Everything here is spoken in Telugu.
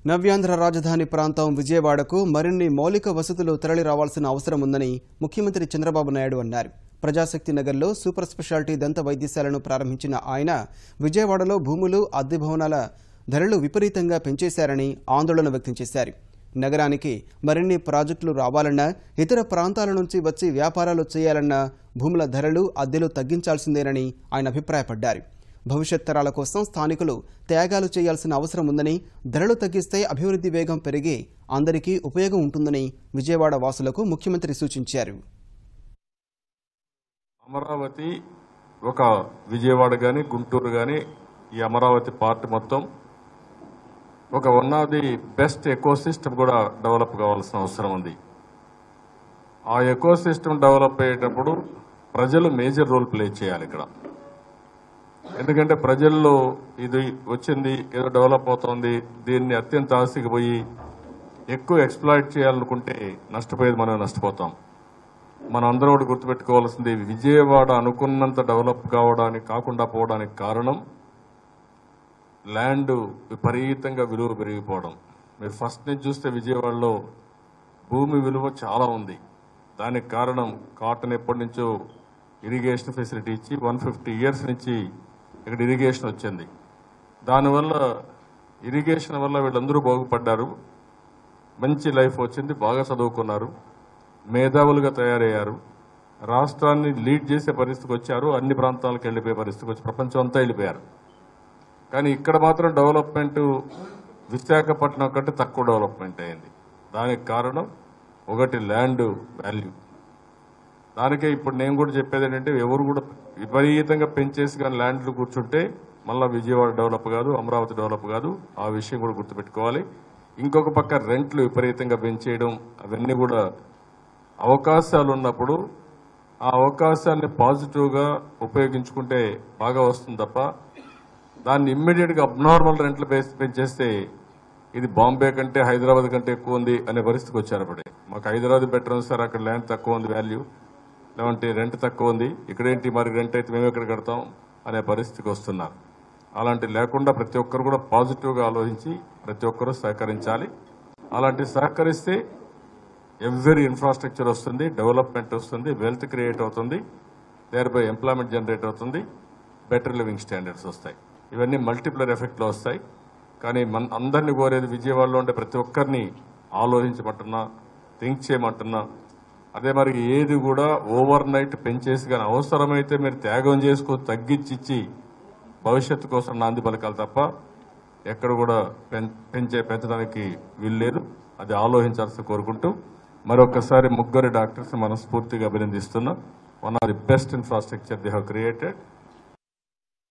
నవ్యాంధ్ర రాజధాని ప్రాంతం విజయవాడకు మరిన్ని మౌలిక వసతులు తరలి రావాల్సిన అవసరం ఉందని ముఖ్యమంత్రి చంద్రబాబు నాయుడు అన్నారు. ప్రజాశక్తి నగర్లో సూపర్ స్పెషాలిటీ దంత వైద్యశాలను ప్రారంభించిన ఆయన విజయవాడలో భూములు, అద్దె భవనాల ధరలు విపరీతంగా పెంచేశారని ఆందోళన వ్యక్తం చేశారు. నగరానికి మరిన్ని ప్రాజెక్టులు రావాలన్నా, ఇతర ప్రాంతాల నుంచి వచ్చి వ్యాపారాలు చేయాలన్నా భూముల ధరలు, అద్దెలు తగ్గించాల్సిందేనని ఆయన అభిప్రాయపడ్డారు. భవిష్యత్ తరాల కోసం స్థానికులు త్యాగాలు చేయాల్సిన అవసరం ఉందని, ధరలు తగ్గిస్తే అభివృద్ధి వేగం పెరిగి అందరికీ ఉపయోగం ఉంటుందని విజయవాడ వాసులకు ముఖ్యమంత్రి సూచించారు. అమరావతి ఒక విజయవాడ గాని గుంటూరు గాని ఈ అమరావతి పార్ట్ మొత్తం ఒక one of the best ecosystem కూడా డెవలప్ కావాల్సిన అవసరం ఉంది. ఆ ఎకోసిస్టమ్ డెవలప్ అయ్యేటప్పుడు ప్రజలు మేజర్ రోల్ ప్లే చేయాలి ఇక్కడ. ఎందుకంటే ప్రజల్లో ఇది వచ్చింది, ఏదో డెవలప్ అవుతోంది, దీన్ని అత్యంత ఆశకి పోయి ఎక్కువ ఎక్స్ప్లాయిట్ చేయాలనుకుంటే నష్టపోయేది మనం నష్టపోతాం. మనం అందరూ కూడా గుర్తుపెట్టుకోవాల్సింది, విజయవాడ అనుకున్నంత డెవలప్ కావడానికి కాకుండా పోవడానికి కారణం ల్యాండ్ విపరీతంగా విలువ పెరిగిపోవడం. మీరు ఫస్ట్ నుంచి చూస్తే విజయవాడలో భూమి విలువ చాలా ఉంది. దానికి కారణం కాటన్ ఎప్పటి నుంచో ఇరిగేషన్ ఫెసిలిటీ ఇచ్చి 150 years నుంచి ఇక్కడ ఇరిగేషన్ వచ్చింది. దానివల్ల ఇరిగేషన్ వల్ల వీళ్ళందరూ బాగుపడ్డారు, మంచి లైఫ్ వచ్చింది, బాగా చదువుకున్నారు, మేధావులుగా తయారయ్యారు, రాష్ట్రాన్ని లీడ్ చేసే పరిస్థితికి వచ్చారు, అన్ని ప్రాంతాలకు వెళ్ళిపోయే పరిస్థితికి వచ్చి ప్రపంచం అంతా వెళ్ళిపోయారు. కానీ ఇక్కడ మాత్రం డెవలప్మెంట్ విశాఖపట్నం కంటే తక్కువ డెవలప్మెంట్ అయింది. దానికి కారణం ఒకటి ల్యాండ్ వాల్యూ. దానికే ఇప్పుడు నేను కూడా చెప్పేది ఏంటంటే, ఎవరు కూడా విపరీతంగా పెంచేసి కానీ ల్యాండ్లు కూర్చుంటే మళ్ళీ విజయవాడ డెవలప్ కాదు, అమరావతి డెవలప్ కాదు. ఆ విషయం కూడా గుర్తుపెట్టుకోవాలి. ఇంకొక పక్క రెంట్లు విపరీతంగా పెంచేయడం, అవన్నీ కూడా అవకాశాలు ఉన్నప్పుడు ఆ అవకాశాన్ని పాజిటివ్గా ఉపయోగించుకుంటే బాగా వస్తుంది తప్ప దాన్ని ఇమ్మీడియట్గా అబ్నార్మల్ రెంట్లు పెంచేస్తే ఇది బాంబే కంటే హైదరాబాద్ కంటే ఎక్కువ ఉంది అనే పరిస్థితికి వచ్చారు. అప్పుడే మాకు హైదరాబాద్ బెటర్ ఉంది సార్, అక్కడ ల్యాండ్ తక్కువ ఉంది వాల్యూ, లేదంటే రెంట్ తక్కువ ఉంది, ఇక్కడేంటి మరి రెంట్ అయితే మేము ఎక్కడ కడతాం అనే పరిస్థితికి వస్తున్నారు. అలాంటి లేకుండా ప్రతి ఒక్కరు కూడా పాజిటివ్గా ఆలోచించి ప్రతి ఒక్కరూ సహకరించాలి. అలాంటి సహకరిస్తే ఎవ్రీ ఇన్ఫ్రాస్ట్రక్చర్ వస్తుంది, డెవలప్మెంట్ వస్తుంది, వెల్త్ క్రియేట్ అవుతుంది, దేర్ బై ఎంప్లాయ్మెంట్ జనరేట్ అవుతుంది, బెటర్ లివింగ్ స్టాండర్డ్స్ వస్తాయి. ఇవన్నీ మల్టిప్లర్ ఎఫెక్ట్లో వస్తాయి. కానీ మన అందరినీ కోరేది విజయవాడలో ఉండే ప్రతి ఒక్కరిని ఆలోచించమంటున్నా, థింక్ చేయమంటున్నా. అదే మరి ఏది కూడా ఓవర్ నైట్ పెంచేసి కానీ అవసరమైతే మీరు త్యాగం చేసుకొని తగ్గించి భవిష్యత్తు కోసం నాంది పలకాలి తప్ప ఎక్కడ కూడా పెంచడానికి వీల్లేదు. అది ఆలోచించాల్సి కోరుకుంటూ మరొకసారి ముగ్గురు డాక్టర్స్ మనస్ఫూర్తిగా అభినందిస్తున్నా. One of the best infrastructure they have created.